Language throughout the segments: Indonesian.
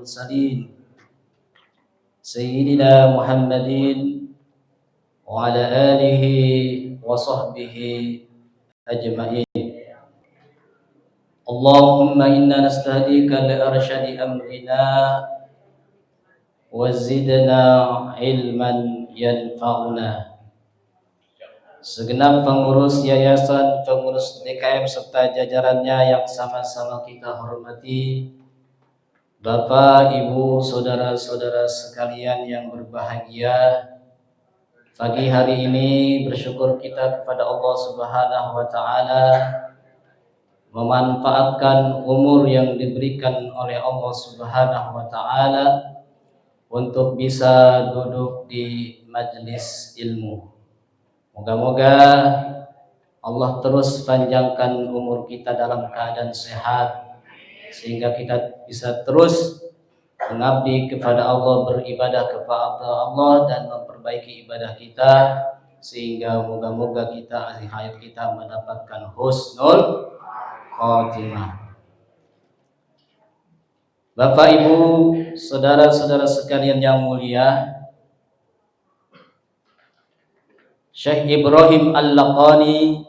المرسلين سيدنا محمد وعلى آله وصحبه أجمعين. اللهم إنا نستهديك لأرشد أمرنا وزدنا علما ينفعنا. Segenap pengurus yayasan, pengurus DKM serta jajarannya yang sama-sama kita hormati, Bapak, Ibu, saudara-saudara sekalian yang berbahagia, pagi hari ini bersyukur kita kepada Allah Subhanahu wa taala memanfaatkan umur yang diberikan oleh Allah Subhanahu wa taala untuk bisa duduk di majelis ilmu. Moga-moga Allah terus panjangkan umur kita dalam keadaan sehat sehingga kita bisa terus mengabdi kepada Allah, beribadah kepada Allah dan memperbaiki ibadah kita sehingga moga-moga kita akhir hayat kita mendapatkan husnul khotimah. Bapak, Ibu, saudara-saudara sekalian yang mulia, Syekh Ibrahim Al-Laqani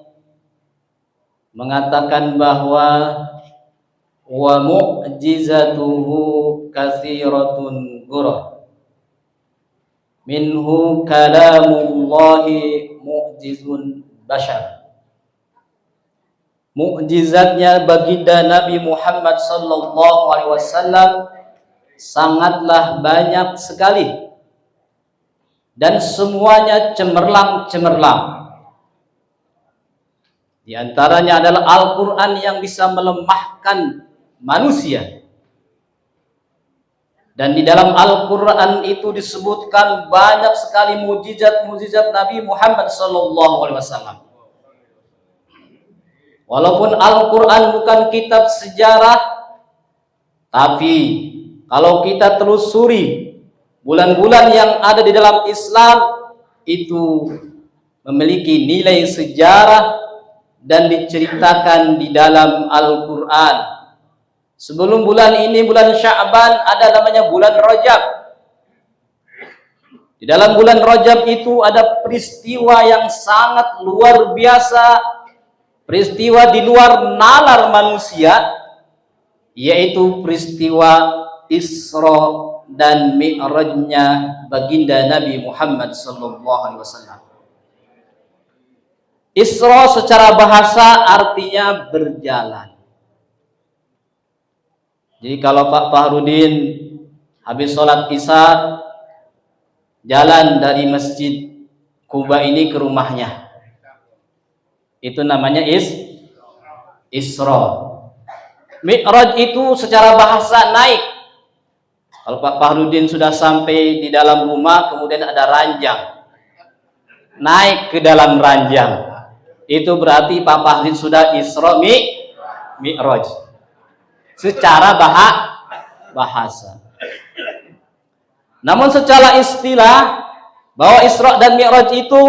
mengatakan bahwa wa mu'jizatuhu katsiratun ghurah minhu kalamullahi mu'jizun bashar. Mukjizatnya baginda Nabi Muhammad sallallahu alaihi wasallam sangatlah banyak sekali dan semuanya cemerlang. Di antaranya adalah Al-Quran yang bisa melemahkan manusia. Dan di dalam Al-Quran itu disebutkan banyak sekali mukjizat-mukjizat Nabi Muhammad SAW. Walaupun Al-Quran bukan kitab sejarah, tapi kalau kita telusuri bulan-bulan yang ada di dalam Islam itu memiliki nilai sejarah dan diceritakan di dalam Al-Quran. Sebelum bulan ini, bulan Sya'ban, ada namanya bulan Rajab. Di dalam bulan Rajab itu ada peristiwa yang sangat luar biasa, peristiwa di luar nalar manusia, yaitu peristiwa Isra dan Mi'rajnya baginda Nabi Muhammad SAW. Isra secara bahasa artinya berjalan. Jadi kalau Pak Fahrudin habis sholat Isya jalan dari Masjid Kuba ini ke rumahnya, itu namanya Isra. Mi'raj itu secara bahasa naik. Kalau Pak Fahrudin sudah sampai di dalam rumah, kemudian ada ranjang, naik ke dalam ranjang, itu berarti Pak Fahrudin sudah Isra Mi'raj secara bahasa. Namun secara istilah, bahwa Isra dan Mi'raj itu,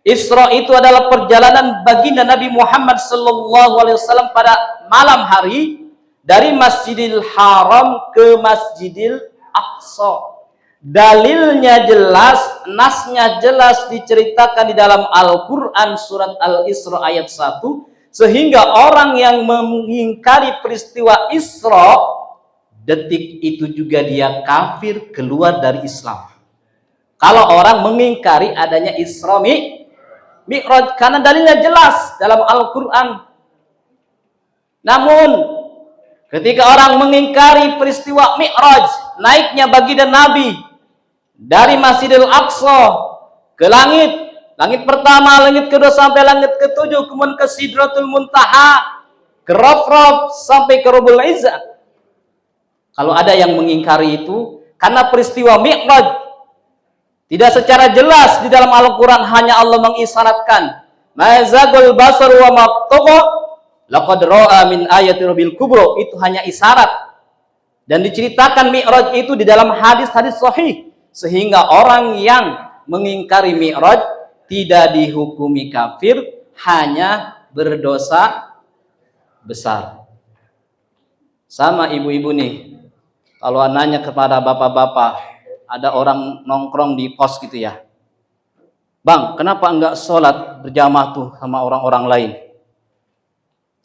Isra itu adalah perjalanan baginda Nabi Muhammad SAW pada malam hari dari Masjidil Haram ke Masjidil Aqsa. Dalilnya jelas, nasnya jelas diceritakan di dalam Al-Quran surat Al-Isra ayat 1, sehingga orang yang mengingkari peristiwa Isra, detik itu juga dia kafir, keluar dari Islam. Kalau orang mengingkari adanya Isra Mi'raj, karena dalilnya jelas dalam Al-Quran. Namun ketika orang mengingkari peristiwa Mi'raj, naiknya baginda Nabi dari Masjidil Aqsa ke langit pertama, langit kedua sampai langit ketujuh, kemudian ke Sidratul Muntaha, ke Raf sampai ke Rabbul Izzah. Kalau ada yang mengingkari itu karena peristiwa Mi'raj tidak secara jelas di dalam Al-Quran, hanya Allah mengisyaratkan mazagul basar wa maqtaqa laqad ra'a min ayati rabbil kubro, itu hanya isyarat. Dan diceritakan Mi'raj itu di dalam hadis-hadis sahih, sehingga orang yang mengingkari Mi'raj tidak dihukumi kafir, hanya berdosa besar. Sama ibu-ibu nih, Kalau nanya kepada bapak-bapak, ada orang nongkrong di pos gitu ya, Bang, kenapa enggak sholat berjamaah tuh sama orang-orang lain?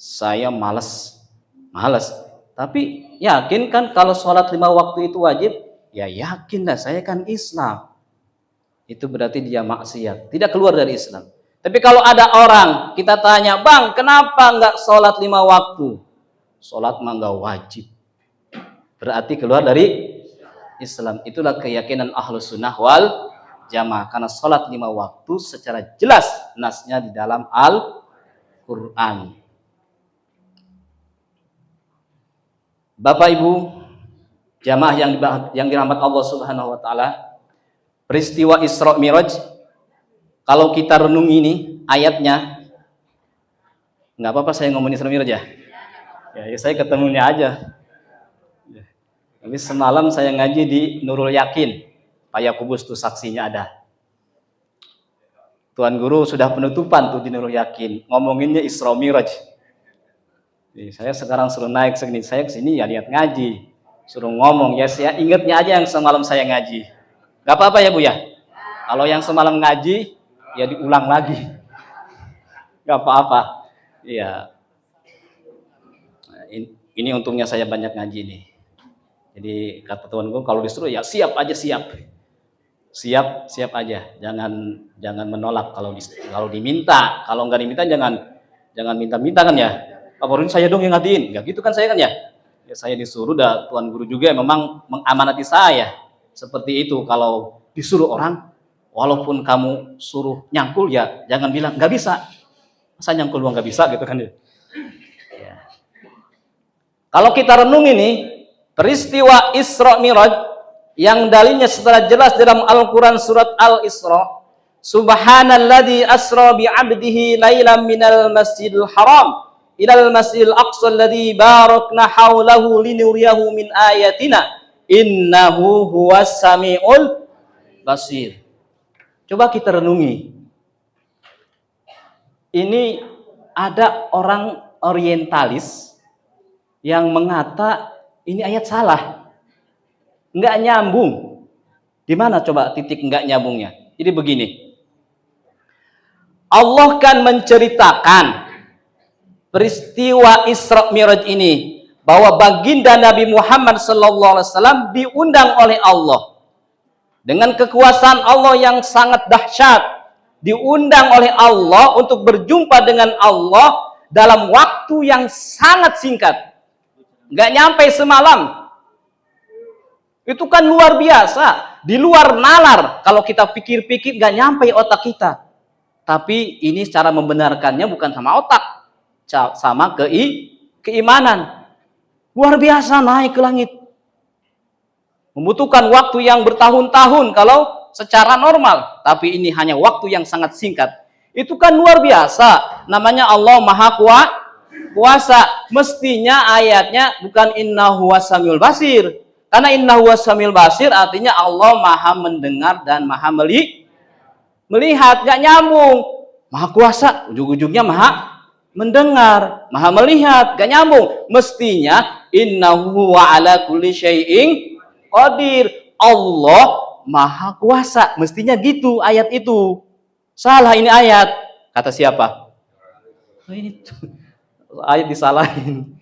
Saya males. Tapi yakin kan kalau sholat 5 waktu itu wajib? Ya yakin lah, saya kan Islam. Itu berarti dia maksiat, tidak keluar dari Islam. Tapi kalau ada orang, kita tanya, Bang, kenapa enggak sholat 5 waktu? Sholat mah enggak wajib. Berarti keluar dari Islam. Itulah keyakinan Ahlus Sunnah wal Jamaah. Karena sholat 5 waktu secara jelas nasnya di dalam Al-Quran. Bapak Ibu jamaah yang dirahmati Allah Subhanahu wa taala, peristiwa Isra Mi'raj kalau kita renungi ini ayatnya, nggak apa-apa saya ngomongin Isra Mi'raj ya? Ya, saya ketemunya aja. Ini semalam saya ngaji di Nurul Yakin, Pak Yakubus tuh saksinya ada. Tuan Guru sudah penutupan tuh di Nurul Yakin, ngomonginnya Isra Mi'raj. Saya sekarang suruh naik segini, saya kesini ya lihat ngaji, suruh ngomong ya saya ingatnya aja yang semalam saya ngaji. Gak apa-apa ya Bu ya, kalau yang semalam ngaji ya diulang lagi, gak apa-apa. Iya, ini untungnya saya banyak ngaji nih. Jadi kata Tuan Guru kalau disuruh ya siap aja, siap aja, jangan menolak kalau diminta, kalau nggak diminta jangan minta kan ya. Pak Borin saya dong yang ngadiin, nggak gitu kan saya kan ya. Ya saya disuruh, dah Tuan Guru juga memang mengamanati saya seperti itu. Kalau disuruh orang, walaupun kamu suruh nyangkul ya jangan bilang nggak bisa. Masa nyangkul nggak bisa gitu kan ya. Kalau kita renung ini peristiwa Isra Mi'raj yang dalilnya secara jelas dalam Al-Quran surat Al-Isra, Subhanalladzi asra bi'abdihi lailan minal masjidil haram ilal masjidil aqsa alladzi barakna haulahu linuriyahu min ayatina innahu huwas samiul basir. Coba kita renungi. Ini ada orang orientalis yang mengata ini ayat salah, nggak nyambung. Di mana coba titik nggak nyambungnya? Jadi begini, Allah kan menceritakan peristiwa Isra Mi'raj ini bahwa baginda Nabi Muhammad SAW diundang oleh Allah dengan kekuasaan Allah yang sangat dahsyat, diundang oleh Allah untuk berjumpa dengan Allah dalam waktu yang sangat singkat, nggak nyampe semalam. Itu kan luar biasa, di luar nalar. Kalau kita pikir-pikir nggak nyampe otak kita. Tapi ini cara membenarkannya bukan sama otak, sama keimanan. Luar biasa naik ke langit. Membutuhkan waktu yang bertahun-tahun kalau secara normal. Tapi ini hanya waktu yang sangat singkat. Itu kan luar biasa. Namanya Allah Maha Kuasa. Mestinya ayatnya bukan innahu wasamiul basir. Karena innahu wasamiul basir artinya Allah Maha mendengar dan Maha melihat. Gak nyambung. Maha Kuasa, ujung-ujungnya Maha mendengar, Maha melihat, gak nyambung. Mestinya innahu wa ala kulli syai'in qadir. Allah Maha Kuasa. Mestinya gitu ayat itu. Salah ini ayat. Kata siapa? Oh, ini ayat disalahin.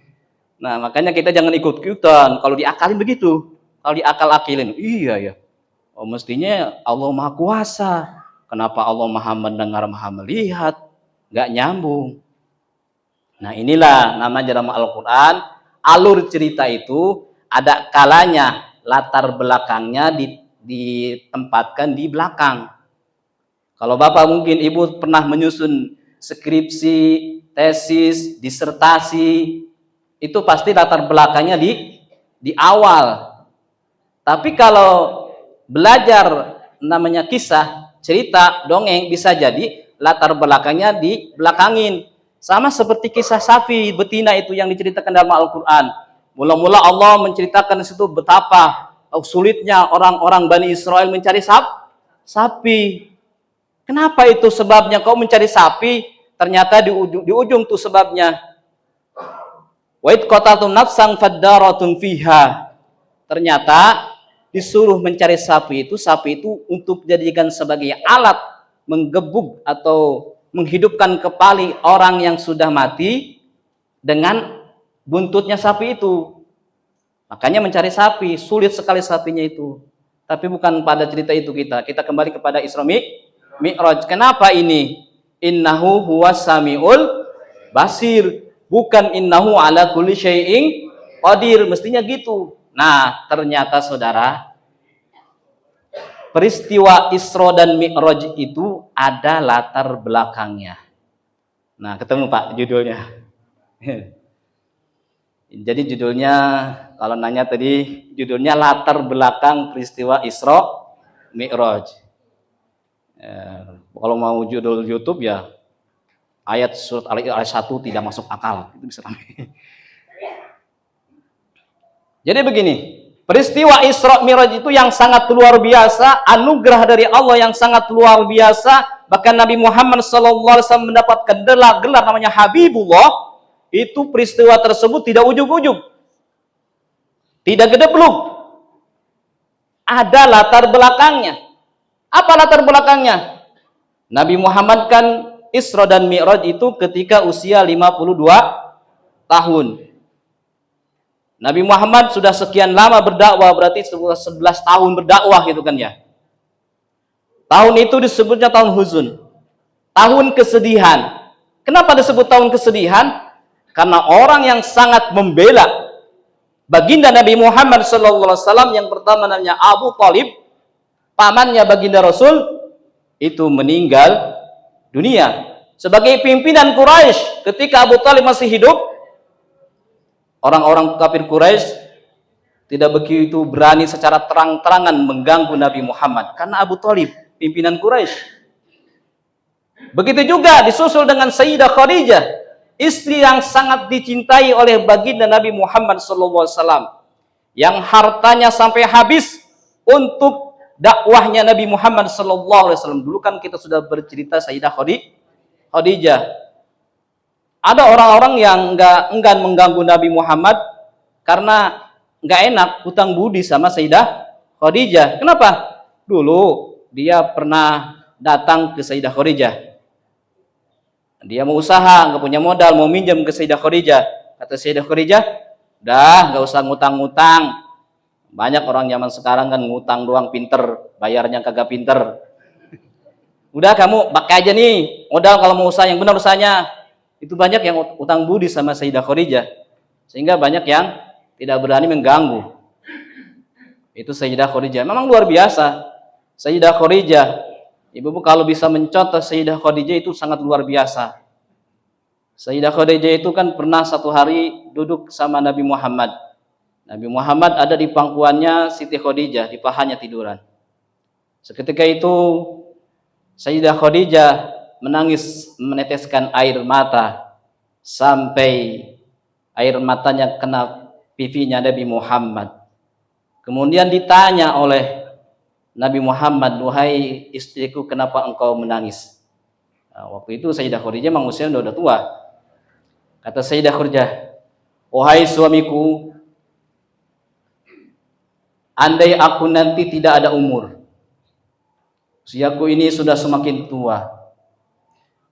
Nah, makanya kita jangan ikut-ikutan. Kalau diakalin begitu. Kalau diakal-akilin, iya ya. Oh, mestinya Allah Maha Kuasa. Kenapa Allah Maha mendengar, Maha melihat? Gak nyambung. Nah, inilah namanya dalam Al-Quran, alur cerita itu ada kalanya latar belakangnya ditempatkan di belakang. Kalau Bapak mungkin Ibu pernah menyusun skripsi, tesis, disertasi, itu pasti latar belakangnya di awal. Tapi kalau belajar namanya kisah, cerita, dongeng, bisa jadi latar belakangnya di belakangin. Sama seperti kisah sapi betina itu yang diceritakan dalam Al-Quran. Mula-mula Allah menceritakan di situ betapa sulitnya orang-orang Bani Israel mencari sapi. Kenapa itu sebabnya kau mencari sapi? Ternyata di ujung tuh sebabnya. Wa id qataltum nafsan faddaratun fiha. ternyata disuruh mencari sapi itu untuk dijadikan sebagai alat menggebuk atau menghidupkan kepala orang yang sudah mati dengan buntutnya sapi itu. Makanya mencari sapi, sulit sekali sapinya itu. Tapi bukan pada cerita itu kita kembali kepada Isra Mi'raj. Kenapa ini? Innahu huwas samiul basir, bukan innahu ala kulli syai'in qadir, mestinya gitu. Nah, ternyata saudara, peristiwa Isra dan Mi'raj itu ada latar belakangnya. Nah, ketemu Pak judulnya. Jadi judulnya, kalau nanya tadi, judulnya latar belakang peristiwa Isra Mi'raj. Kalau mau judul YouTube ya ayat surat ayat 1 tidak masuk akal, itu bisa ramai. Jadi begini, peristiwa Isra Mi'raj itu yang sangat luar biasa, anugerah dari Allah yang sangat luar biasa. Bahkan Nabi Muhammad SAW mendapatkan gelar namanya Habibullah. Itu peristiwa tersebut tidak ujug-ujug, tidak gedebluk, ada latar belakangnya. Apa latar belakangnya? Nabi Muhammad kan Isra dan Mi'raj itu ketika usia 52 tahun. Nabi Muhammad sudah sekian lama berdakwah, berarti 11 tahun berdakwah gitu kan ya. Tahun itu disebutnya tahun huzun, tahun kesedihan. Kenapa disebut tahun kesedihan? Karena orang yang sangat membela baginda Nabi Muhammad SAW yang pertama namanya Abu Thalib, pamannya baginda Rasul, itu meninggal dunia. Sebagai pimpinan Quraisy ketika Abu Thalib masih hidup, orang-orang kafir Quraisy tidak begitu berani secara terang-terangan mengganggu Nabi Muhammad karena Abu Thalib pimpinan Quraisy. Begitu juga disusul dengan Sayyidah Khadijah, istri yang sangat dicintai oleh baginda Nabi Muhammad SAW, yang hartanya sampai habis untuk dakwahnya Nabi Muhammad SAW. Dulu kan kita sudah bercerita Sayyidah Khadijah. Ada orang-orang yang enggan mengganggu Nabi Muhammad karena nggak enak hutang budi sama Sayyidah Khadijah. Kenapa? Dulu dia pernah datang ke Sayyidah Khadijah. Dia mau usaha, nggak punya modal, mau minjem ke Sayyidah Khadijah. Kata Sayyidah Khadijah, dah nggak usah ngutang-ngutang. Banyak orang zaman sekarang kan ngutang doang pinter, bayarnya kagak pinter. Udah kamu pakai aja nih modal kalau mau usaha yang benar usahanya. Itu banyak yang utang budi sama Sayyidah Khadijah, sehingga banyak yang tidak berani mengganggu. Itu Sayyidah Khadijah, memang luar biasa. Sayyidah Khadijah, ibu-ibu kalau bisa mencontoh Sayyidah Khadijah itu sangat luar biasa. Sayyidah Khadijah itu kan pernah satu hari duduk sama Nabi Muhammad. Nabi Muhammad ada di pangkuannya Siti Khadijah, di pahanya tiduran. Seketika itu Sayyidah Khadijah menangis, meneteskan air mata sampai air matanya kena pipinya Nabi Muhammad. Kemudian ditanya oleh Nabi Muhammad, "Wahai istriku, kenapa engkau menangis?" Nah, waktu itu Sayyidah Khadijah memang usianya udah tua. Kata Sayyidah Khadijah, "Wahai suamiku, andai aku nanti tidak ada umur, usiaku ini sudah semakin tua.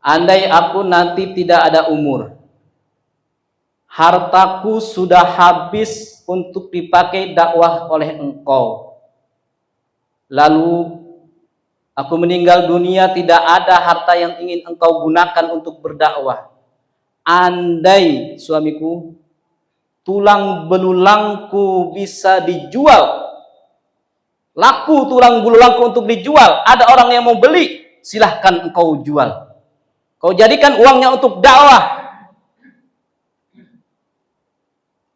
Andai aku nanti tidak ada umur, hartaku sudah habis untuk dipakai dakwah oleh engkau. Lalu aku meninggal dunia, tidak ada harta yang ingin engkau gunakan untuk berdakwah. Andai suamiku, tulang belulangku bisa dijual, laku tulang belulangku untuk dijual, ada orang yang mau beli, silahkan engkau jual. Kau jadikan uangnya untuk dakwah."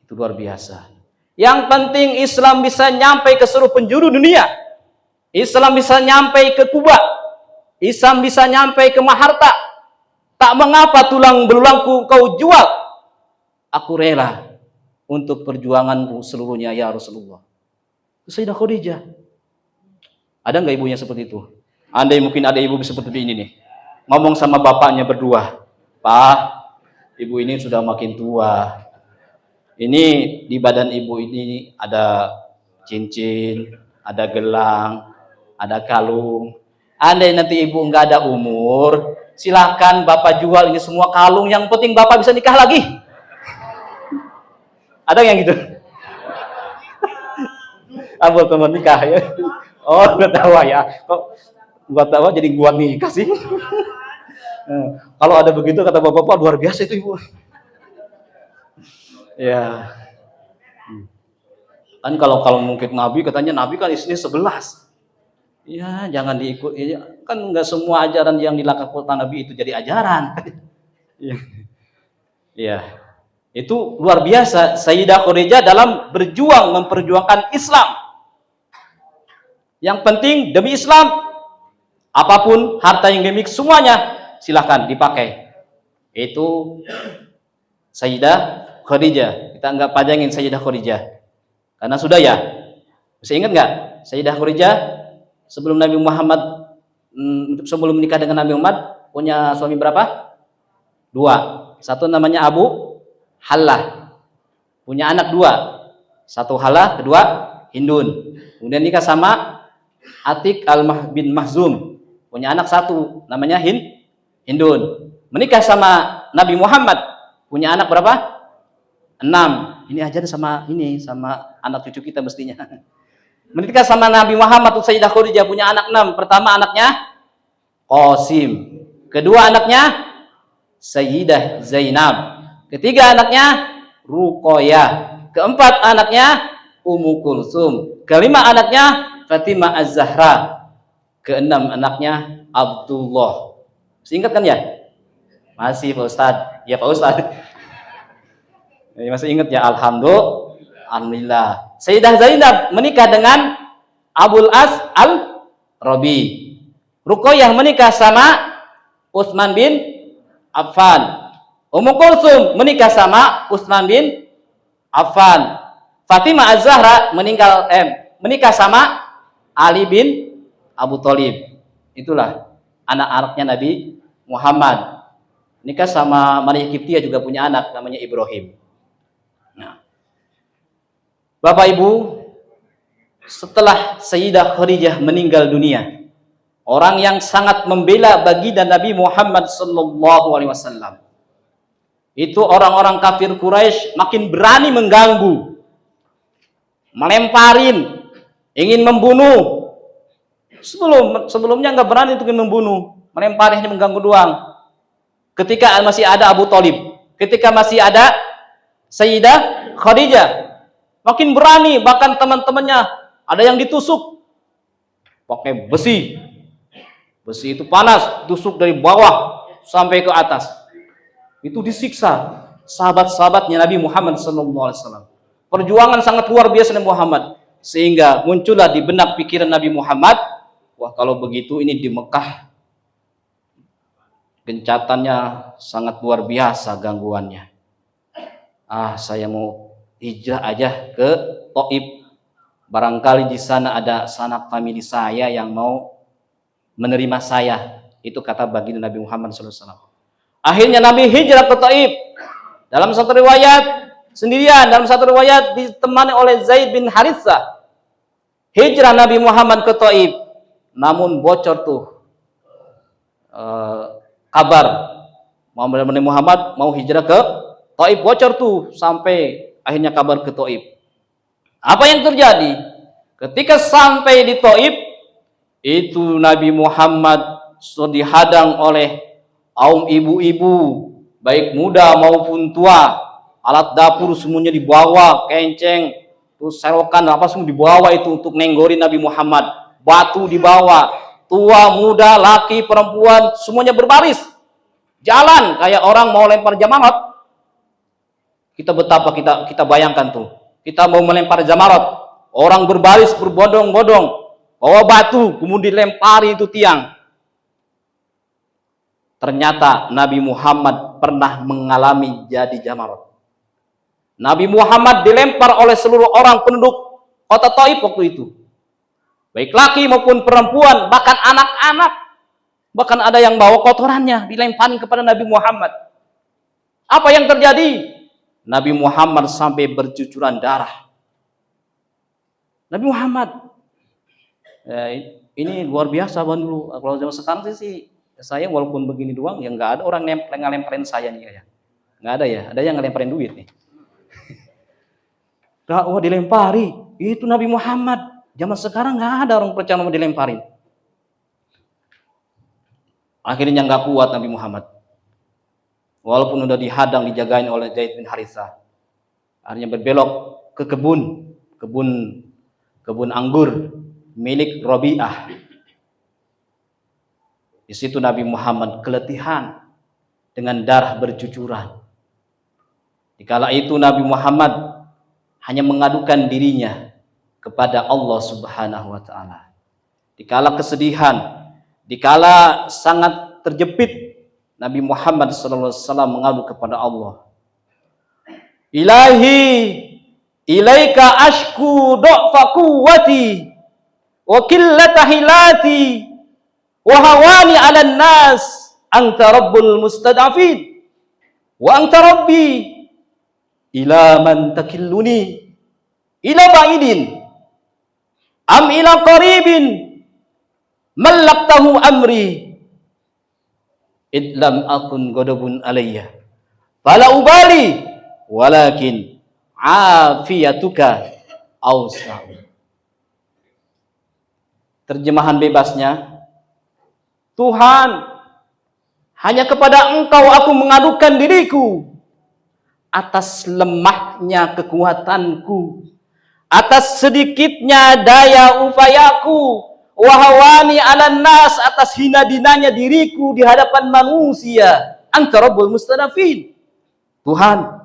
Itu luar biasa. Yang penting Islam bisa nyampai ke seluruh penjuru dunia. Islam bisa nyampai ke Kuba. Islam bisa nyampai ke Maharta. Tak mengapa tulang belulangku kau jual. Aku rela untuk perjuanganmu seluruhnya ya Rasulullah. Sayyidah Khadijah. Ada nggak ibunya seperti itu? Andai mungkin ada ibu seperti ini nih. Ngomong sama bapaknya berdua, "Pak, ibu ini sudah makin tua. Ini di badan ibu ini ada cincin, ada gelang, ada kalung. Andai nanti ibu nggak ada umur, silahkan bapak jual ini semua kalung. Yang penting bapak bisa nikah lagi. Ada yang gitu? Buat teman nikah ya? Oh, nggak tahu ya. Kok buat tahu jadi gua nikah sih? Kalau ada begitu kata bapak-bapak luar biasa itu ibu. Ya. Kan kalau mungkin Nabi katanya Nabi kan istrinya 11. Ya, jangan diikut. Ya, kan nggak semua ajaran yang dilakukan Nabi itu jadi ajaran. Iya. Ya. Itu luar biasa Sayyidah Khadijah dalam berjuang memperjuangkan Islam. Yang penting demi Islam, apapun harta yang dimiliki semuanya silahkan dipakai. Itu Sayyidah Khadijah. Kita nggak panjangin Sayyidah Khadijah karena sudah ya. Masih ingat nggak Sayyidah Khadijah sebelum Nabi Muhammad, sebelum menikah dengan Nabi Muhammad punya suami berapa? 2. Satu namanya Abu Hallah, punya anak 2. Satu Hallah, kedua Hindun. Kemudian nikah sama Atik bin Mahzum, punya anak 1 namanya Hindun. Menikah sama Nabi Muhammad, punya anak berapa? 6. Ini aja sama anak cucu kita mestinya. Menikah sama Nabi Muhammad, Sayyidah Khadijah punya anak 6. Pertama anaknya Qasim, kedua anaknya Sayyidah Zainab, ketiga anaknya Ruqayyah, keempat anaknya Ummu Kulsum, kelima anaknya Fatimah Az-Zahra, keenam anaknya Abdullah. Singkat kan ya? Masih Pak Ustadz. Ya Pak Ustadz. Masih ingat ya? Alhamdulillah. Sayyidah Zainab menikah dengan Abul As Al-Rabi. Ruqayyah menikah sama Utsman bin Affan. Ummu Kulsum menikah sama Utsman bin Affan. Fatimah Az-Zahra menikah sama Ali bin Abu Thalib. Itulah anak-anaknya Nabi Muhammad. Nikah sama Maria Qibtiyah juga punya anak namanya Ibrahim. Nah, Bapak Ibu, setelah Sayyidah Khadijah meninggal dunia, orang yang sangat membela baginda Nabi Muhammad sallallahu alaihi wasallam, itu orang-orang kafir Quraisy makin berani mengganggu, melemparin, ingin membunuh. Sebelumnya nggak berani untuk membunuh, melemparin, hanya mengganggu doang. Ketika masih ada Abu Thalib, ketika masih ada Sayyidah Khadijah, makin berani. Bahkan teman-temannya ada yang ditusuk pakai besi. Besi itu panas, tusuk dari bawah sampai ke atas. Itu disiksa sahabat-sahabatnya Nabi Muhammad SAW. Perjuangan sangat luar biasa Nabi Muhammad, sehingga muncullah di benak pikiran Nabi Muhammad, wah kalau begitu ini di Mekah gencatannya sangat luar biasa gangguannya. Saya mau hijrah aja ke Taif. Barangkali di sana ada sanak famili saya yang mau menerima saya. Itu kata baginda Nabi Muhammad SAW. Akhirnya Nabi hijrah ke Taif. Dalam satu riwayat sendirian, dalam satu riwayat ditemani oleh Zaid bin Haritsah. Hijrah Nabi Muhammad ke Taif. Namun bocor tuh kabar Nabi Muhammad mau hijrah ke Taif, bocor tuh sampai akhirnya kabar ke Taif. Apa yang terjadi? Ketika sampai di Taif, itu Nabi Muhammad sudah dihadang oleh kaum ibu-ibu, baik muda maupun tua. Alat dapur semuanya dibawa, kenceng, terus serokan apa semua dibawa itu untuk nenggorin Nabi Muhammad. Batu dibawa, tua, muda, laki, perempuan, semuanya berbaris. Jalan kayak orang mau lempar jamarat. Kita betapa kita bayangkan tuh. Kita mau melempar jamarat, orang berbaris berbondong-bondong, bawa batu, kemudian dilempari itu tiang. Ternyata Nabi Muhammad pernah mengalami jadi jamarat. Nabi Muhammad dilempar oleh seluruh orang penduduk kota Taif waktu itu. Baik laki maupun perempuan, bahkan anak-anak. Bahkan ada yang bawa kotorannya dilempari kepada Nabi Muhammad. Apa yang terjadi? Nabi Muhammad sampai bercucuran darah. Nabi Muhammad. Ini luar biasa Bang dulu. Kalau zaman sekarang sih saya walaupun begini doang ya nggak ada orang yang ngelemparin saya nih ya. Nggak ada ya. Ada yang ngelemparin duit nih. Dakwah dilempari. Itu Nabi Muhammad. Zaman sekarang nggak ada orang percaya mau dilemparin. Akhirnya nggak kuat Nabi Muhammad. Walaupun udah dihadang, dijagain oleh Zaid bin Harithah. Akhirnya berbelok ke kebun anggur milik Rabi'ah. Di situ Nabi Muhammad keletihan dengan darah bercucuran. Dikala itu Nabi Muhammad hanya mengadukan dirinya kepada Allah Subhanahu wa taala. Dikala kesedihan, dikala sangat terjepit, Nabi Muhammad sallallahu alaihi wasallam mengadu kepada Allah. Ilahi, ilaika ashku du'fa quwwati wa qillata hilati wa hawani 'alan nas anta rabbul mustad'afin wa anta rabbi ila man takilluni ila ba'idin am ila qaribin mallaktahu amri idlam akun godobun alayya fala ubali walakin afiyatuka awsa'u. Terjemahan bebasnya, Tuhan, hanya kepada Engkau aku mengadukan diriku atas lemahnya kekuatanku, atas sedikitnya daya upayaku, wahawani 'alan nas, atas hina dinanya diriku di hadapan manusia. Anta rabbul mustadafin. Tuhan,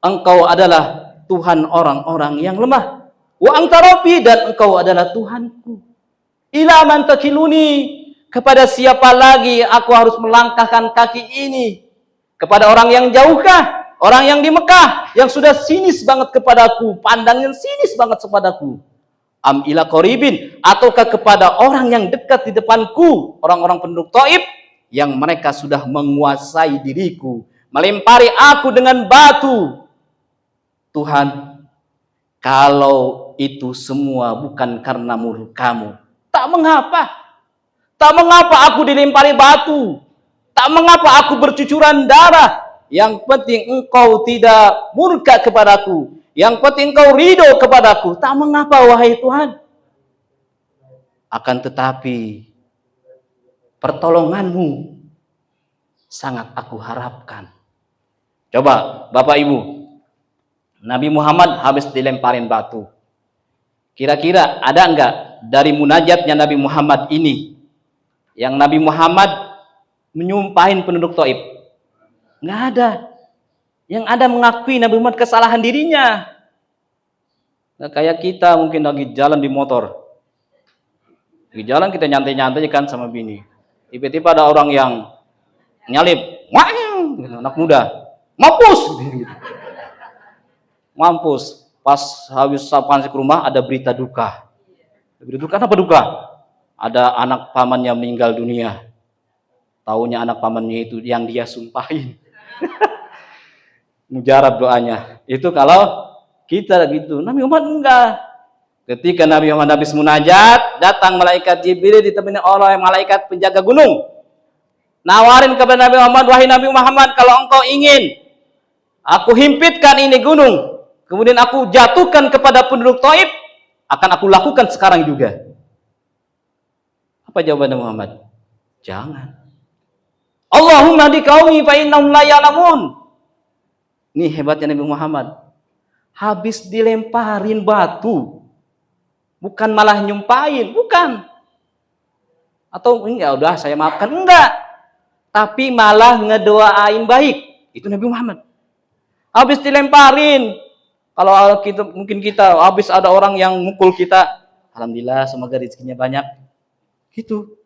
Engkau adalah Tuhan orang-orang yang lemah. Wa anta rabbi, dan Engkau adalah Tuhanku. Ila man takiluni, kepada siapa lagi aku harus melangkahkan kaki ini? Kepada orang yang jauhkah? Orang yang di Mekah yang sudah sinis banget kepadaku, pandangnya sinis banget kepadaku. Am ila qaribin, ataukah kepada orang yang dekat di depanku, orang-orang penduduk Taif yang mereka sudah menguasai diriku, melempari aku dengan batu. Tuhan, kalau itu semua bukan karena murkamu, tak mengapa. Tak mengapa aku dilempari batu. Tak mengapa aku bercucuran darah. Yang penting Engkau tidak murka kepadaku. Yang penting Engkau ridho kepadaku. Tak mengapa wahai Tuhan. Akan tetapi pertolonganmu sangat aku harapkan. Coba Bapak Ibu, Nabi Muhammad habis dilemparin batu. Kira-kira ada enggak dari munajatnya Nabi Muhammad ini yang Nabi Muhammad menyumpahin penduduk Taif? Enggak ada. Yang ada mengakui Nabi Muhammad kesalahan dirinya. Nah, kayak kita mungkin lagi jalan di motor. Di jalan kita nyantai-nyantai kan sama bini. Tiba-tiba ada orang yang nyalip. Wah, anak muda. Mampus. Mampus. Pas habis sampai ke rumah ada berita duka. Berita duka apa duka? Ada anak pamannya meninggal dunia. Taunya anak pamannya itu yang dia sumpahin. Mujarab doanya. Itu kalau kita gitu. Nabi Muhammad enggak. Ketika Nabi Muhammad habis munajat, datang malaikat Jibril ditemani oleh malaikat penjaga gunung. Nawarin kepada Nabi Muhammad, wahai Nabi Muhammad, kalau engkau ingin aku himpitkan ini gunung, kemudian aku jatuhkan kepada penduduk Taif, akan aku lakukan sekarang juga. Apa jawaban Nabi Muhammad? Jangan. Allahumma hdi qaumi fa innahum la ya'lamun. Ini hebatnya Nabi Muhammad. Habis dilemparin batu, bukan malah nyumpahin, bukan. Atau enggak, udah saya maafkan, enggak. Tapi malah ngedoain baik. Itu Nabi Muhammad. Habis dilemparin, kalau kita mungkin kita habis ada orang yang mukul kita, alhamdulillah semoga rezekinya banyak. Gitu.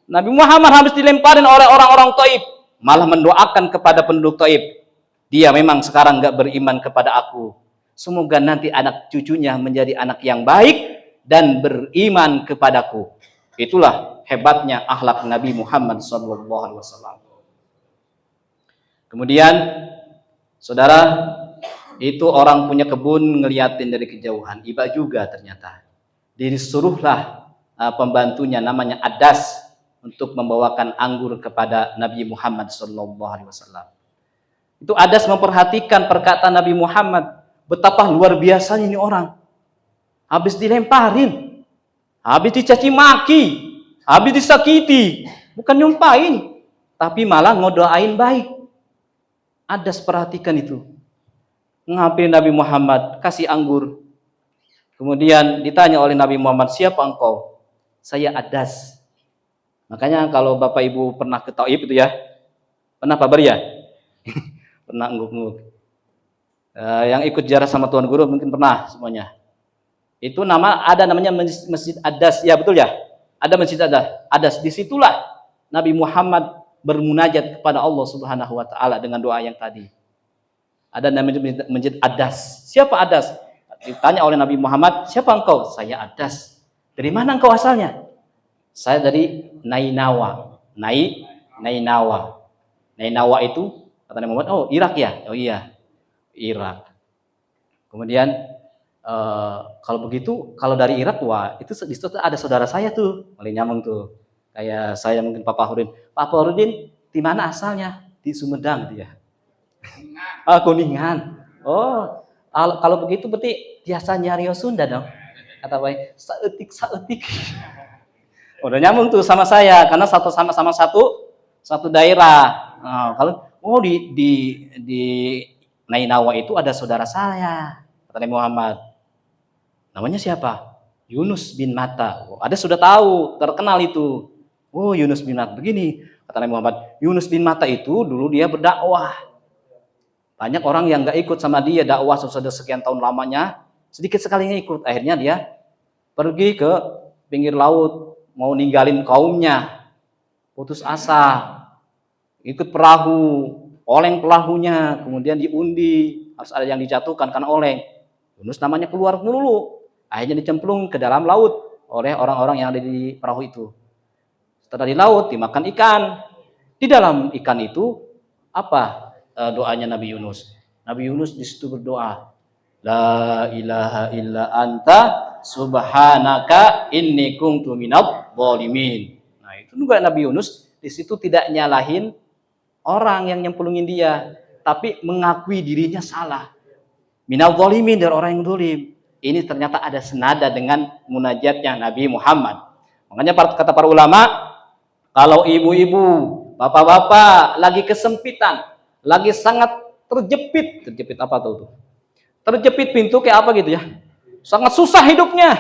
Nabi Muhammad habis dilemparin oleh orang-orang Taif, malah mendoakan kepada penduduk Taif. Dia memang sekarang enggak beriman kepada aku. Semoga nanti anak cucunya menjadi anak yang baik dan beriman kepadaku. Itulah hebatnya akhlak Nabi Muhammad SAW. Kemudian, saudara, itu orang punya kebun ngeliatin dari kejauhan. Iba juga ternyata. disuruhlah pembantunya namanya Adas untuk membawakan anggur kepada Nabi Muhammad SAW. Itu Adas memperhatikan perkataan Nabi Muhammad, betapa luar biasanya ini orang. Habis dilemparin, habis dicaci maki, habis disakiti, bukan nyumpahin, tapi malah ngodoain baik. Adas perhatikan itu. Ngapain Nabi Muhammad kasih anggur. Kemudian ditanya oleh Nabi Muhammad, siapa engkau? Saya Adas. Makanya kalau Bapak Ibu pernah ke Taif itu ya, pernah Pak Bar ya? Pernah ngungguk-ngungguk. Yang ikut ziarah sama Tuan Guru mungkin pernah semuanya. Itu namanya Masjid Adas, ya betul ya? Ada Masjid Adas. Disitulah Nabi Muhammad bermunajat kepada Allah Subhanahu wa taala dengan doa yang tadi. Ada namanya Masjid Adas. Siapa Adas? Ditanya oleh Nabi Muhammad, siapa engkau? Saya Adas. Dari mana engkau asalnya? Saya dari Nainawa. Nainawa. Nainawa itu kata Nabi Muhammad, oh Irak ya? Oh iya, Irak. Kemudian kalau begitu, kalau dari Irak, wah itu di situ ada saudara saya tuh, paling nyambung tuh. Kayak saya mungkin Papa Hurudin. Papa Hurudin di mana asalnya? Di Sumedang dia. Kuningan. Oh, kalau begitu berarti biasa nyari Sunda dong. Kata baik, saeutik. Udah nyambung tuh sama saya karena sama satu daerah. Nah, kalau di Nainawa itu ada saudara saya, kata Nabi Muhammad. Namanya siapa? Yunus bin Matta. Oh, ada sudah tahu, terkenal itu. Oh, Yunus bin Matta begini, kata Nabi Muhammad. Yunus bin Matta itu dulu dia berdakwah. Banyak orang yang nggak ikut sama dia dakwah sudah sekian tahun lamanya, sedikit sekalinya ikut. Akhirnya dia pergi ke pinggir laut, mau ninggalin kaumnya, putus asa, ikut perahu, oleng perahunya, kemudian diundi, harus ada yang dijatuhkan karena oleng. Yunus namanya keluar dulu, akhirnya dicemplung ke dalam laut oleh orang-orang yang ada di perahu itu. Setelah di laut dimakan ikan. Di dalam ikan itu apa doanya Nabi Yunus? Nabi Yunus di situ berdoa, La ilaha illa anta subhanaka inni kuntu minadh dhalimin. Nah, itu juga Nabi Yunus di situ tidak nyalahin orang yang nyemplungin dia, tapi mengakui dirinya salah. Minadh dhalimin, dari orang yang zalim. Ini ternyata ada senada dengan munajatnya Nabi Muhammad. Makanya kata para ulama, kalau ibu-ibu, bapak-bapak lagi kesempitan, lagi sangat terjepit apa tuh? Terjepit pintu kayak apa gitu ya, sangat susah hidupnya,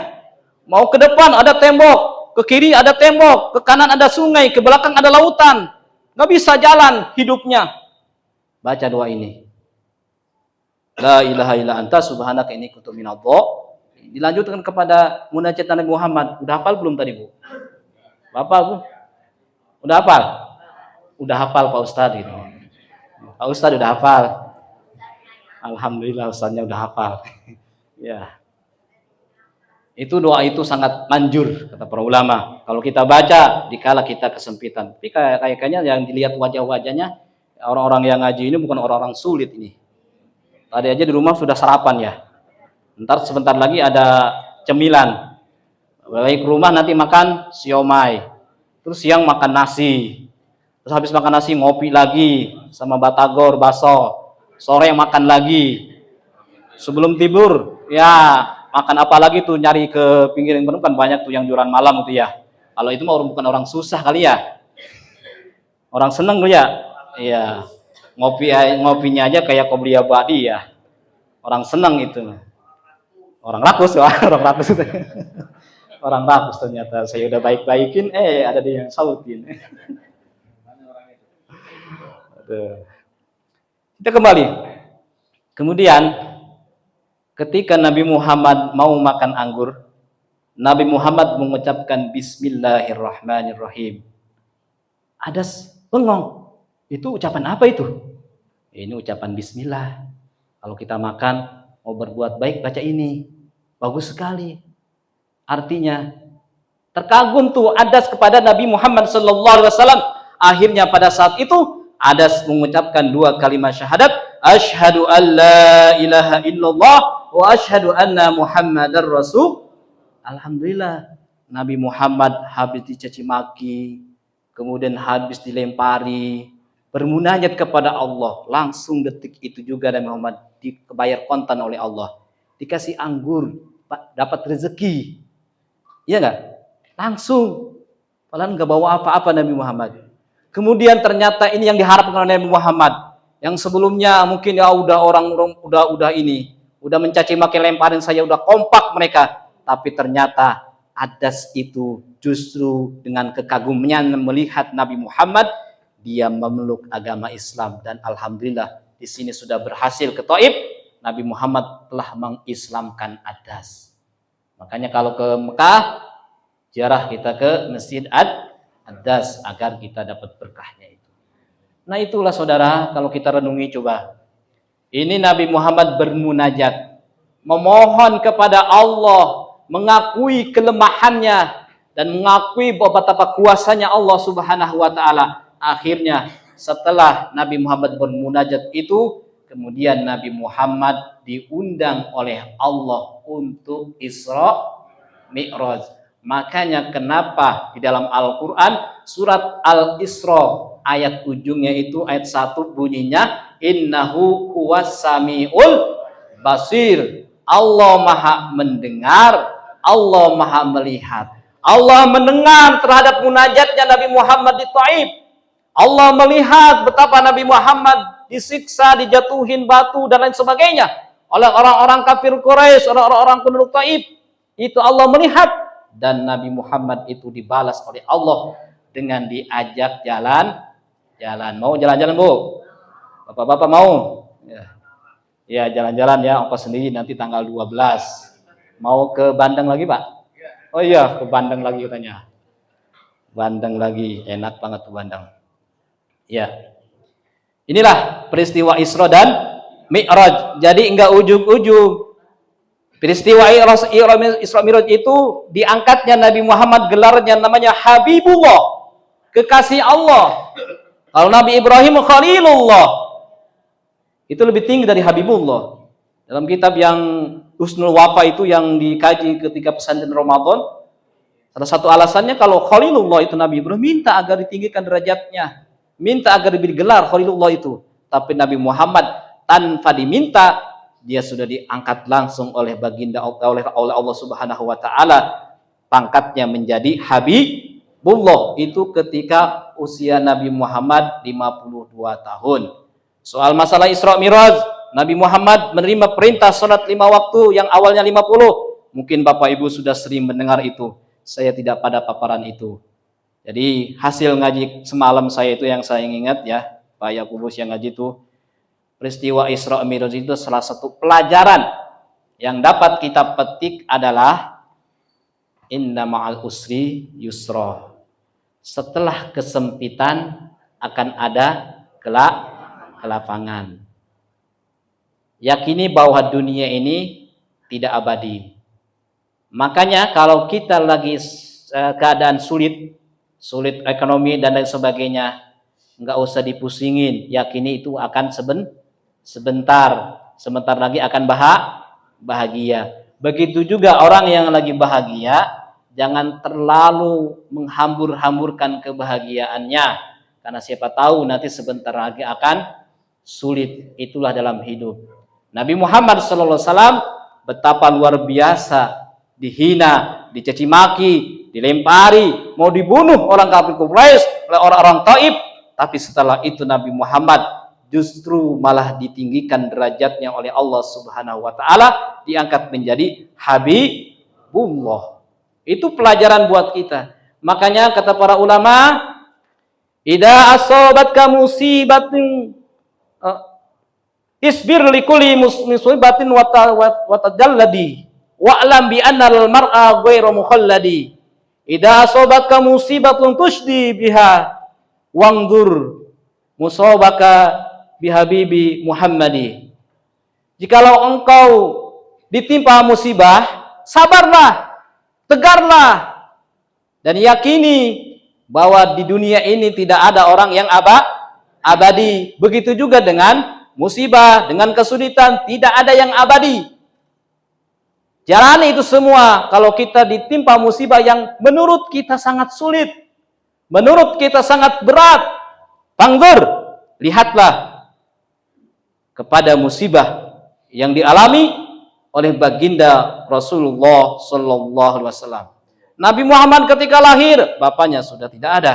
mau ke depan ada tembok, ke kiri ada tembok, ke kanan ada sungai, ke belakang ada lautan, nggak bisa jalan hidupnya, baca doa ini, La ilaha illa anta subhanaka inni kuntu minadh dhalimin. Dilanjutkan kepada munajat Nabi Muhammad. Udah hafal belum tadi Bu? Bapak Bu? Udah hafal? Udah hafal Pak Ustadz gitu. Pak Ustadz udah hafal. Alhamdulillah Ustadznya udah hafal. Ya. Itu doa itu sangat manjur kata para ulama. Kalau kita baca dikala kita kesempitan. Tapi kayaknya yang dilihat wajah-wajahnya orang-orang yang ngaji ini bukan orang-orang sulit ini. Tadi aja di rumah sudah sarapan ya. Ntar sebentar lagi ada cemilan. Balik ke rumah nanti makan siomay. Terus siang makan nasi. Terus habis makan nasi ngopi lagi sama batagor, baso. Sore makan lagi. Sebelum tidur ya makan apa lagi tuh, nyari ke pinggir yang kan banyak tuh yang jualan malam itu ya. Kalau itu mah bukan orang susah kali ya. Orang seneng tuh ya. Iya. Ngopinya aja kayak Qobliyah Badi ya. Orang seneng itu. Orang rakus ya, orang rakus itu. Orang rakus ternyata. Saya udah baik-baikin, ada dia yang sautin. Kita kembali. Kemudian ketika Nabi Muhammad mau makan anggur, Nabi Muhammad mengucapkan Bismillahirrahmanirrahim. Adas bengong. Itu ucapan apa itu? Ini ucapan Bismillah. Kalau kita makan mau berbuat baik baca ini. Bagus sekali. Artinya terkagum tuh Adas kepada Nabi Muhammad SAW. Akhirnya pada saat itu Adas mengucapkan 2 kalimat syahadat, asyhadu an la ilaha illallah wa asyhadu anna Muhammadar rasul. Alhamdulillah Nabi Muhammad habis dicaci maki, kemudian habis dilempari, bermunajat kepada Allah, langsung detik itu juga Nabi Muhammad dibayar kontan oleh Allah, dikasih anggur, dapat rezeki, iya nggak? Langsung, padahal nggak bawa apa-apa Nabi Muhammad. Kemudian ternyata ini yang diharapkan oleh Nabi Muhammad, yang sebelumnya mungkin ya udah udah mencaci maki, lemparin saya, udah kompak mereka, tapi ternyata Adas itu justru dengan kekagumannya melihat Nabi Muhammad, dia memeluk agama Islam, dan alhamdulillah di sini sudah berhasil ke Taif. Nabi Muhammad telah mengislamkan Adas. Makanya kalau ke Mekah, ziarah kita ke Masjid Adas agar kita dapat berkahnya itu. Nah itulah saudara, kalau kita renungi coba. Ini Nabi Muhammad bermunajat, memohon kepada Allah, mengakui kelemahannya dan mengakui betapa kuasanya Allah Subhanahu wa taala. Akhirnya setelah Nabi Muhammad bermunajat itu, kemudian Nabi Muhammad diundang oleh Allah untuk Isra Mi'raj. Makanya kenapa di dalam Al-Qur'an surat Al-Isra ayat ujungnya itu ayat 1 bunyinya innahu huwas samiul basir. Allah Maha mendengar, Allah Maha melihat. Allah mendengar terhadap munajatnya Nabi Muhammad di Taif. Allah melihat betapa Nabi Muhammad disiksa, dijatuhin batu dan lain sebagainya oleh orang-orang kafir Quraisy, orang-orang penduduk Taif. Itu Allah melihat, dan Nabi Muhammad itu dibalas oleh Allah dengan diajak jalan-jalan. Mau jalan-jalan, Bu? Bapak-bapak mau? Ya. Ya jalan-jalan ya, ongkos sendiri nanti tanggal 12. Mau ke Bandung lagi Pak? Oh iya, ke Bandung lagi katanya. Bandung lagi, enak banget ke Bandung. Ya, inilah peristiwa Isra dan Mi'raj. Jadi enggak ujug-ujug. Peristiwa Isra Mi'raj itu diangkatnya Nabi Muhammad, gelarnya namanya Habibullah, kekasih Allah. Kalau Nabi Ibrahim Khalilullah, itu lebih tinggi dari Habibullah. Dalam kitab yang Husnul Wafa itu yang dikaji ketika pesantren Ramadan, salah satu alasannya kalau Khalilullah itu Nabi Ibrahim minta agar ditinggikan derajatnya, minta agar diberi gelar Khalilullah itu. Tapi Nabi Muhammad tanpa diminta, dia sudah diangkat langsung oleh baginda oleh Allah Subhanahu wa taala, pangkatnya menjadi Habibullah itu ketika usia Nabi Muhammad 52 tahun. Soal masalah Isra Mi'raj, Nabi Muhammad menerima perintah salat 5 waktu yang awalnya 50. Mungkin Bapak Ibu sudah sering mendengar itu. Saya tidak pada paparan itu. Jadi hasil ngaji semalam saya itu yang saya ingat ya, Pak Yakubus yang ngaji itu, peristiwa Isra Mi'raj itu salah satu pelajaran yang dapat kita petik adalah inna ma'al usri yusra. Setelah kesempitan akan ada kelapangan. Yakini bahwa dunia ini tidak abadi. Makanya kalau kita lagi keadaan sulit ekonomi dan lain sebagainya, nggak usah dipusingin. Yakini itu akan sebentar lagi akan bahagia. Begitu juga orang yang lagi bahagia, jangan terlalu menghambur-hamburkan kebahagiaannya, karena siapa tahu nanti sebentar lagi akan sulit. Itulah dalam hidup. Nabi Muhammad SAW betapa luar biasa dihina, dicaci maki, dilempari, mau dibunuh orang kafir Quraisy oleh orang-orang Taif. Tapi setelah itu Nabi Muhammad justru malah ditinggikan derajatnya oleh Allah Subhanahu wa taala, diangkat menjadi Habibullah. Itu pelajaran buat kita. Makanya kata para ulama, idza asabatka musibatin isbir likulli musibatin wa tajalladi wa'lam bi anna al-mar'a ghairu mukhalladi. Idza asabatka musibatun tushdi biha wangdur musabaka bihabibi Muhammadi. Jikalau engkau ditimpa musibah, sabarlah, tegarlah, dan yakini bahwa di dunia ini tidak ada orang yang abadi. Begitu juga dengan musibah, dengan kesulitan, tidak ada yang abadi. Jalani itu semua kalau kita ditimpa musibah yang menurut kita sangat sulit, menurut kita sangat berat. Panggur, lihatlah kepada musibah yang dialami oleh baginda Rasulullah Sallallahu Alaihi Wasallam. Nabi Muhammad ketika lahir, bapaknya sudah tidak ada.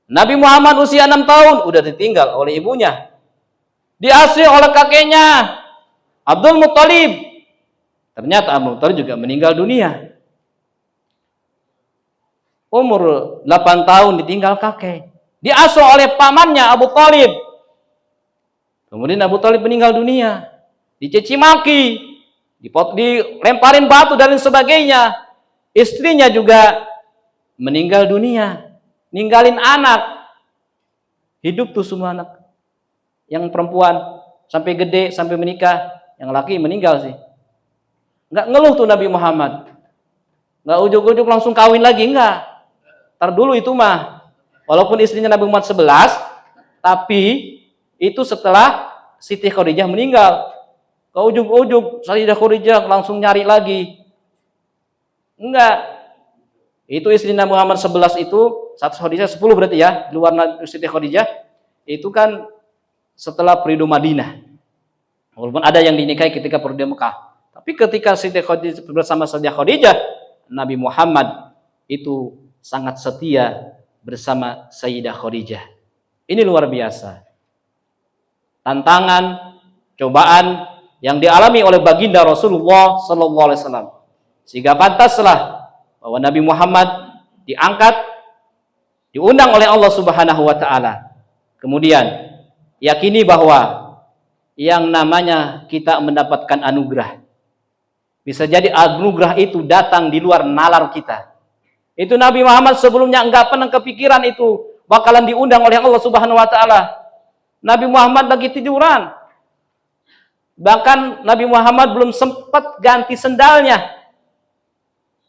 Nabi Muhammad usia 6 tahun, udah ditinggal oleh ibunya. Diasuh oleh kakeknya, Abdul Muttalib. Ternyata Abdul Muttalib juga meninggal dunia. Umur 8 tahun ditinggal kakek. Diasuh oleh pamannya Abu Thalib. Kemudian Abu Thalib meninggal dunia. Dicaci maki, dilemparin batu dan sebagainya. Istrinya juga meninggal dunia. Ninggalin anak. Hidup tuh semua anak. Yang perempuan sampai gede, sampai menikah. Yang laki meninggal sih. Nggak ngeluh tuh Nabi Muhammad. Nggak ujuk-ujuk langsung kawin lagi, enggak. Ntar dulu itu mah. Walaupun istrinya Nabi Muhammad 11, tapi itu setelah Siti Khadijah meninggal. Ke ujuk-ujuk Sayyidah Khadijah langsung nyari lagi. Enggak. Itu istri Nabi Muhammad 11 itu, satu Khadijah 10 berarti ya, luar Siti Khadijah, itu kan setelah periode Madinah. Walaupun ada yang dinikahi ketika periode Mekah. Tapi ketika Siti Khadijah bersama Sayyidah Khadijah, Nabi Muhammad itu sangat setia bersama Sayyidah Khadijah. Ini luar biasa. Tantangan, cobaan yang dialami oleh baginda Rasulullah Sallallahu Alaihi Wasallam. Sehingga pantaslah bahwa Nabi Muhammad diangkat, diundang oleh Allah Subhanahu Wa Taala. Kemudian yakini bahwa yang namanya kita mendapatkan anugerah, bisa jadi anugerah itu datang di luar nalar kita. Itu Nabi Muhammad sebelumnya enggak pernah kepikiran itu bakalan diundang oleh Allah Subhanahu Wa Taala. Nabi Muhammad lagi tiduran. Bahkan Nabi Muhammad belum sempat ganti sendalnya.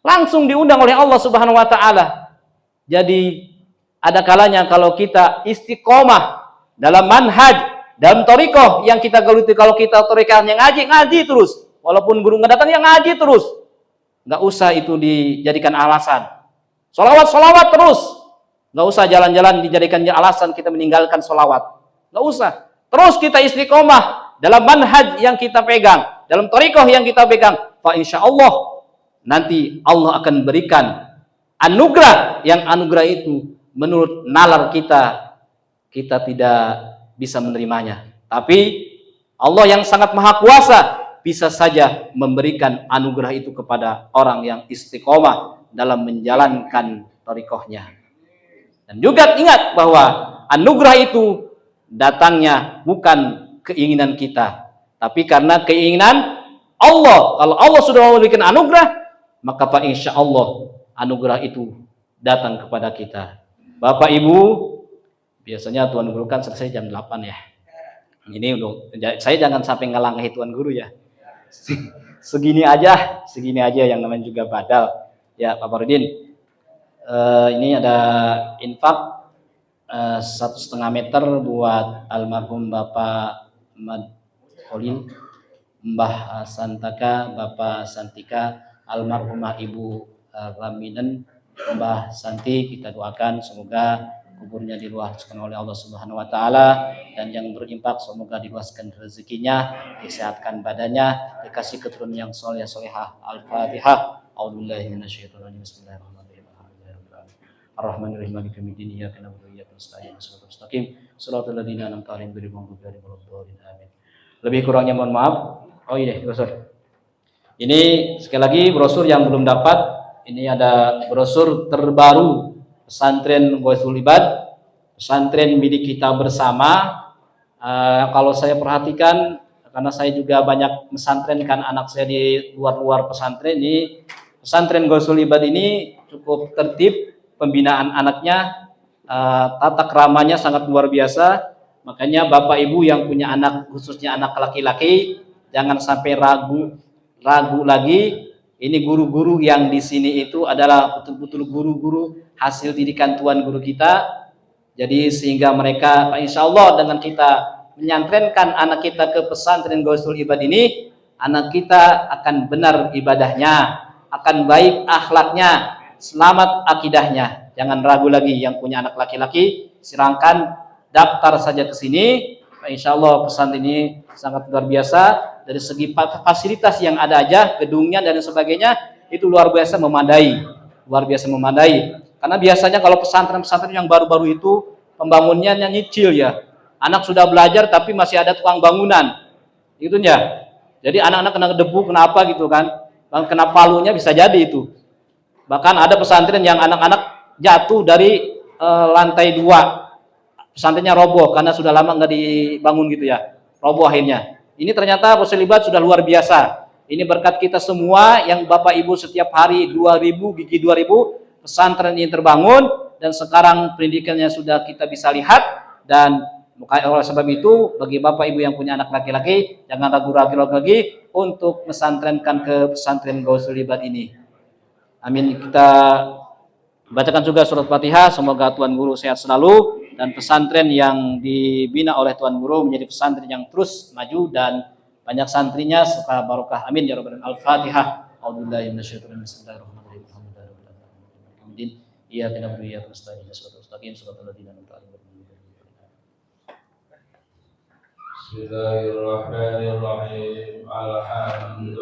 Langsung diundang oleh Allah Subhanahu Wa Taala. Jadi ada kalanya kalau kita istiqomah dalam manhaj, dalam thariqah yang kita geluti, kalau kita thariqahnya ngaji terus. Walaupun guru nggak datang, ya ngaji terus. Nggak usah itu dijadikan alasan. Sholawat terus. Nggak usah jalan-jalan dijadikan alasan kita meninggalkan sholawat. Nggak usah. Terus kita istiqomah dalam manhaj yang kita pegang, dalam thariqah yang kita pegang. Fa insya Allah nanti Allah akan berikan anugerah, yang anugerah itu menurut nalar kita tidak bisa menerimanya. Tapi Allah yang sangat maha kuasa bisa saja memberikan anugerah itu kepada orang yang istiqomah dalam menjalankan thariqahnya. Dan juga ingat bahwa anugerah itu datangnya bukan keinginan kita, tapi karena keinginan Allah. Kalau Allah sudah memberikan anugerah, maka Pak insya Allah anugerah itu datang kepada kita. Bapak Ibu, biasanya Tuan Guru kan selesai jam 8 ya. Ini saya jangan sampai ngelangahi Tuan Guru ya. Segini aja yang namanya juga badal. Ya Pak Farudin, ini ada infak 1,5 meter buat almarhum Bapak Ahmad Khalil, Mbah Santaka, Bapak Santika, almarhumah Ibu Raminen, Mbah Santi. Kita doakan semoga kuburnya diluaskan oleh Allah Subhanahu Wa Taala, dan yang berinfak semoga diluaskan rezekinya, disehatkan badannya, dikasih keturunan yang soleh solehah. Al-Fatihah. A'udzubillahi minasyaitonir rajim. Bismillahirrahmanirrahim. Ar-Rahmanir-Rahim. Maliki yaumiddin. Iyyaka na'budu wa iyyaka nasta'in. Shiratal mustaqim. Shiratal ladzina an'amta 'alaihim ghairil maghdubi 'alaihim waladdallin. Amin. Lebih kurangnya mohon maaf. Oh ini brosur. Ini sekali lagi brosur yang belum dapat. Ini ada brosur terbaru pesantren Ghaithul Ibad, pesantren milik kita bersama. Kalau saya perhatikan, karena saya juga banyak pesantrenkan anak saya di luar pesantren, ini pesantren Ghaithul Ibad ini cukup tertib, pembinaan anaknya, tata keramanya sangat luar biasa. Makanya Bapak Ibu yang punya anak, khususnya anak laki-laki, jangan sampai ragu lagi. Ini guru-guru yang di sini itu adalah betul-betul guru-guru hasil didikan Tuan Guru kita. Jadi sehingga mereka insya Allah dengan kita menyantrenkan anak kita ke pesantren Ghaithul Ibad ini, anak kita akan benar ibadahnya, akan baik akhlaknya, selamat akidahnya. Jangan ragu lagi yang punya anak laki-laki, silahkan daftar saja ke sini. Insya Allah pesantren ini sangat luar biasa dari segi fasilitas yang ada aja, gedungnya dan sebagainya itu luar biasa memadai, luar biasa memadai. Karena biasanya kalau pesantren-pesantren yang baru-baru itu pembangunannya nyicil ya, anak sudah belajar tapi masih ada tukang bangunan, gitu ya. Jadi anak-anak kena debu, kenapa gitu kan, kena palunya bisa jadi itu. Bahkan ada pesantren yang anak-anak jatuh dari lantai 2, pesantrennya roboh karena sudah lama nggak dibangun gitu ya, roboh akhirnya. Ini ternyata Posilibat sudah luar biasa. Ini berkat kita semua yang Bapak Ibu setiap hari 2000 gigi 2000 pesantren ini terbangun dan sekarang pendidikannya sudah kita bisa lihat. Dan oleh sebab itu bagi Bapak Ibu yang punya anak laki-laki jangan ragu-ragu lagi untuk pesantrenkan ke pesantren Gausul Libat ini. Amin. Kita bacakan juga surat Fatihah, semoga Tuan Guru sehat selalu dan pesantren yang dibina oleh Tuan Guru menjadi pesantren yang terus maju dan banyak santrinya serta barokah. Amin ya rabbal alamin. Al-Fatihah. A'udzubillahi minasyaitonir rajim. Bismillahirrahmanirrahim. Iyyaka na'budu wa iyyaka nasta'in. Shiratal ladzina an'amta 'alaihim. Bismillahirrahmanirrahim. Alhamdulillah.